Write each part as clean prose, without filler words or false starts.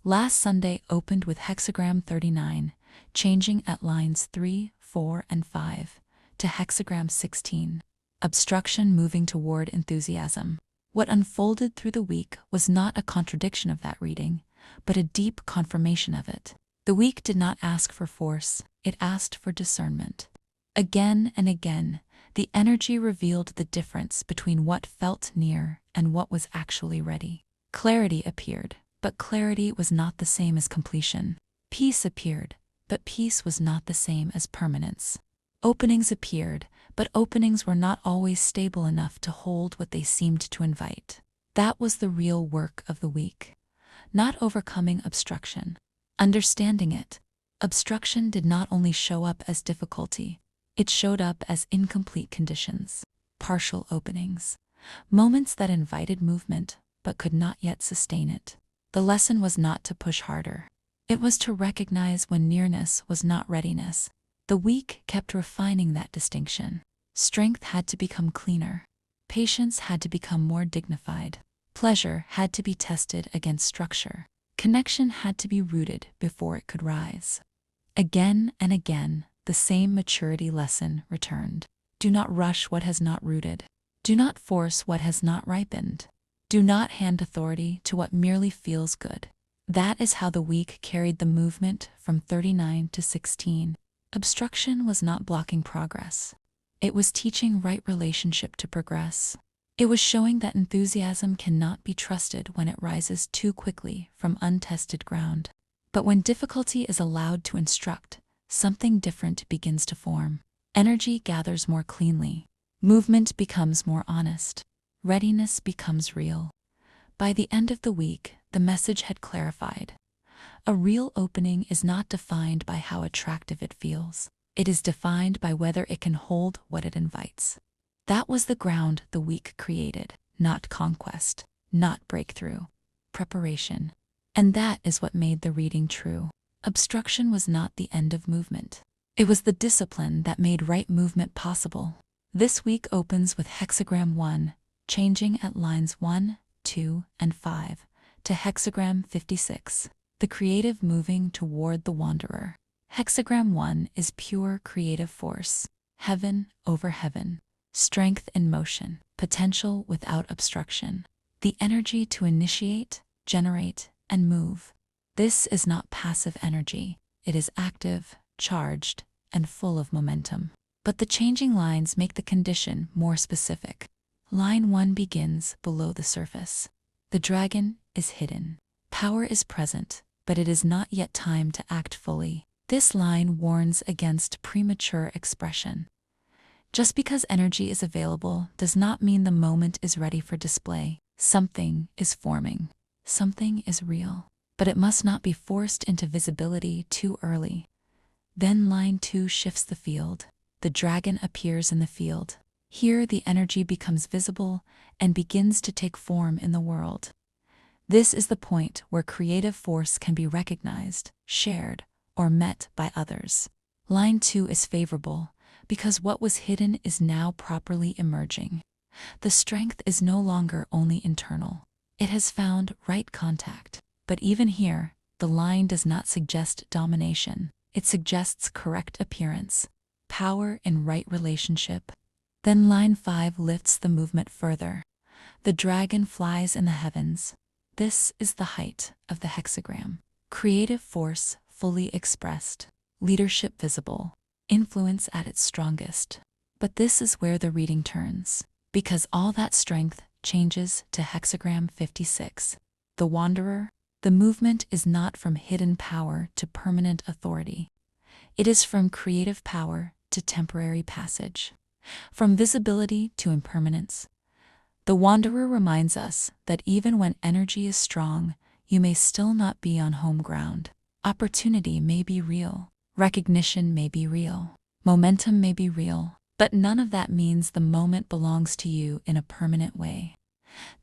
Last Sunday opened with Hexagram 39, changing at lines 3, 4, and 5 to Hexagram 16. Obstruction moving toward enthusiasm. What unfolded through the week was not a contradiction of that reading, but a deep confirmation of it. The week did not ask for force, it asked for discernment. Again and again, the energy revealed the difference between what felt near and what was actually ready. Clarity appeared, but clarity was not the same as completion. Peace appeared, but peace was not the same as permanence. Openings appeared, but openings were not always stable enough to hold what they seemed to invite. That was the real work of the week. Not overcoming obstruction, understanding it. Obstruction did not only show up as difficulty, it showed up as incomplete conditions, partial openings, moments that invited movement but could not yet sustain it. The lesson was not to push harder. It was to recognize when nearness was not readiness. The week kept refining that distinction. Strength had to become cleaner. Patience had to become more dignified. Pleasure had to be tested against structure. Connection had to be rooted before it could rise. Again and again, the same maturity lesson returned. Do not rush what has not rooted. Do not force what has not ripened. Do not hand authority to what merely feels good. That is how the week carried the movement from 39 to 16. Obstruction was not blocking progress. It was teaching right relationship to progress. It was showing that enthusiasm cannot be trusted when it rises too quickly from untested ground. But when difficulty is allowed to instruct, something different begins to form. Energy gathers more cleanly. Movement becomes more honest. Readiness becomes real. By the end of the week, the message had clarified. A real opening is not defined by how attractive it feels. It is defined by whether it can hold what it invites. That was the ground the week created, not conquest, not breakthrough, preparation. And that is what made the reading true. Obstruction was not the end of movement. It was the discipline that made right movement possible. This week opens with Hexagram 1, changing at lines 1, 2, and 5 to Hexagram 56. The creative moving toward the wanderer. Hexagram 1 is pure creative force, heaven over heaven, strength in motion, potential without obstruction, the energy to initiate, generate, and move. This is not passive energy, it is active, charged, and full of momentum. But the changing lines make the condition more specific. Line 1 begins below the surface. The dragon is hidden. Power is present, but it is not yet time to act fully. This line warns against premature expression. Just because energy is available does not mean the moment is ready for display. Something is forming. Something is real. But it must not be forced into visibility too early. Then line 2 shifts the field. The dragon appears in the field. Here the energy becomes visible and begins to take form in the world. This is the point where creative force can be recognized, shared, or met by others. Line 2 is favorable because what was hidden is now properly emerging. The strength is no longer only internal. It has found right contact. But even here, the line does not suggest domination. It suggests correct appearance, power in right relationship. Then line 5 lifts the movement further. The dragon flies in the heavens. This is the height of the hexagram. Creative force fully expressed, leadership visible, influence at its strongest. But this is where the reading turns, because all that strength changes to Hexagram 56. The wanderer. The movement is not from hidden power to permanent authority. It is from creative power to temporary passage, from visibility to impermanence. The wanderer reminds us that even when energy is strong, you may still not be on home ground. Opportunity may be real, recognition may be real, momentum may be real, but none of that means the moment belongs to you in a permanent way.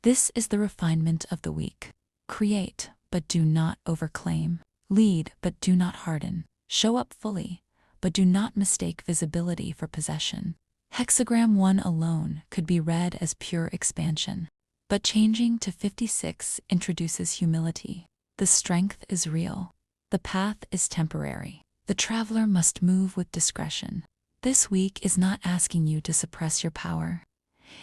This is the refinement of the week. Create, but do not overclaim. Lead, but do not harden. Show up fully, but do not mistake visibility for possession. Hexagram 1 alone could be read as pure expansion, but changing to 56 introduces humility. The The strength is real. The path is temporary. The traveler must move with discretion. This week is not asking you to suppress your power.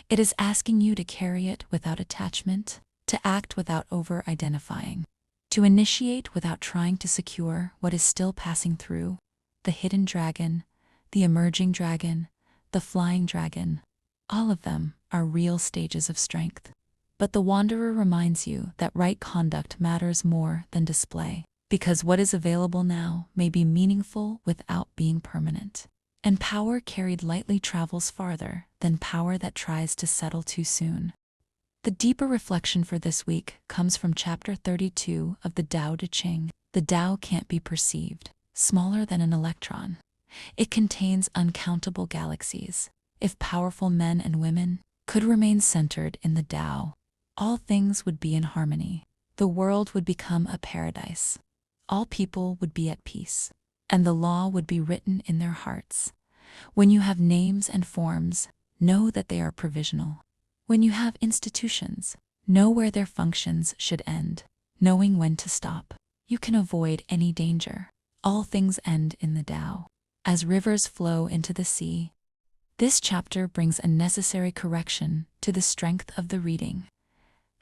It is asking you to carry it without attachment, to act without over-identifying, to initiate without trying to secure what is still passing through. The hidden dragon, the emerging dragon, the flying dragon, all of them are real stages of strength. But the wanderer reminds you that right conduct matters more than display, because what is available now may be meaningful without being permanent. And power carried lightly travels farther than power that tries to settle too soon. The deeper reflection for this week comes from chapter 32 of the I Ching. The Tao can't be perceived, smaller than an electron. It contains uncountable galaxies. If powerful men and women could remain centered in the Tao, all things would be in harmony. The world would become a paradise. All people would be at peace, and the law would be written in their hearts. When you have names and forms, know that they are provisional. When you have institutions, know where their functions should end. Knowing when to stop, you can avoid any danger. All things end in the Tao, as rivers flow into the sea. This chapter brings a necessary correction to the strength of the reading.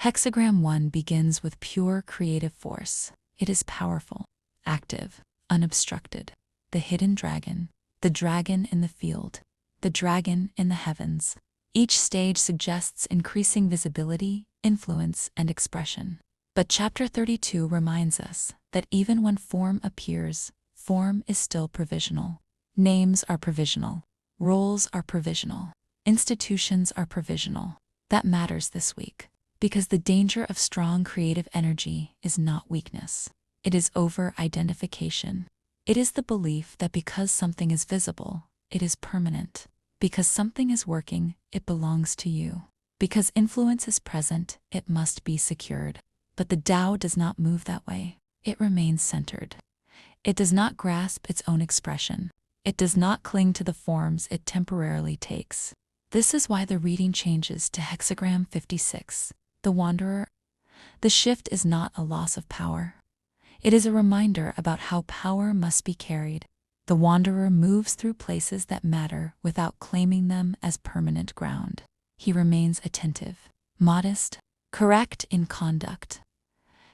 Hexagram 1 begins with pure creative force. It is powerful, active, unobstructed. The hidden dragon, the dragon in the field, the dragon in the heavens. Each stage suggests increasing visibility, influence, and expression. But chapter 32 reminds us that even when form appears, form is still provisional. Names are provisional. Roles are provisional. Institutions are provisional. That matters this week, because the danger of strong creative energy is not weakness. It is over-identification. It is the belief that because something is visible, it is permanent. Because something is working, it belongs to you. Because influence is present, it must be secured. But the Tao does not move that way. It remains centered. It does not grasp its own expression. It does not cling to the forms it temporarily takes. This is why the reading changes to Hexagram 56, the wanderer. The shift is not a loss of power. It is a reminder about how power must be carried. The wanderer moves through places that matter without claiming them as permanent ground. He remains attentive, modest, correct in conduct.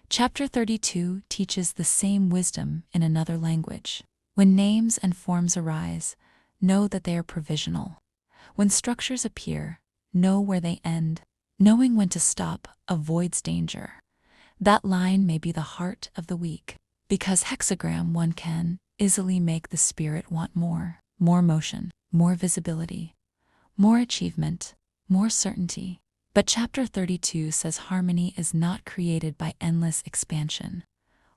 Chapter 32 teaches the same wisdom in another language. When names and forms arise, know that they are provisional. When structures appear, know where they end. Knowing when to stop avoids danger. That line may be the heart of the week, because Hexagram 1 can easily make the spirit want more motion, more visibility, more achievement, more certainty. But chapter 32 says harmony is not created by endless expansion.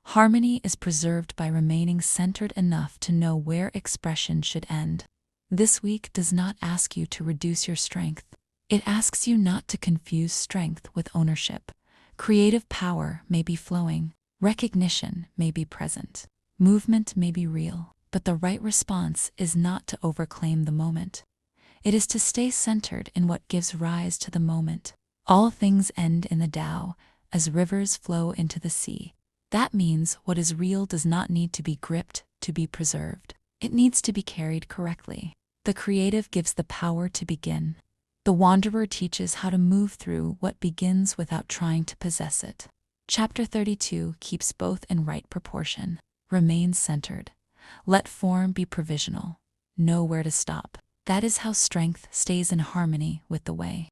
Harmony is preserved by remaining centered enough to know where expression should end. This week does not ask you to reduce your strength. It asks you not to confuse strength with ownership. Creative power may be flowing, recognition may be present, movement may be real, but the right response is not to overclaim the moment. It is to stay centered in what gives rise to the moment. All things end in the Tao, as rivers flow into the sea. That means what is real does not need to be gripped to be preserved. It needs to be carried correctly. The creative gives the power to begin. The wanderer teaches how to move through what begins without trying to possess it. Chapter 32 keeps both in right proportion. Remain centered. Let form be provisional. Know where to stop. That is how strength stays in harmony with the way.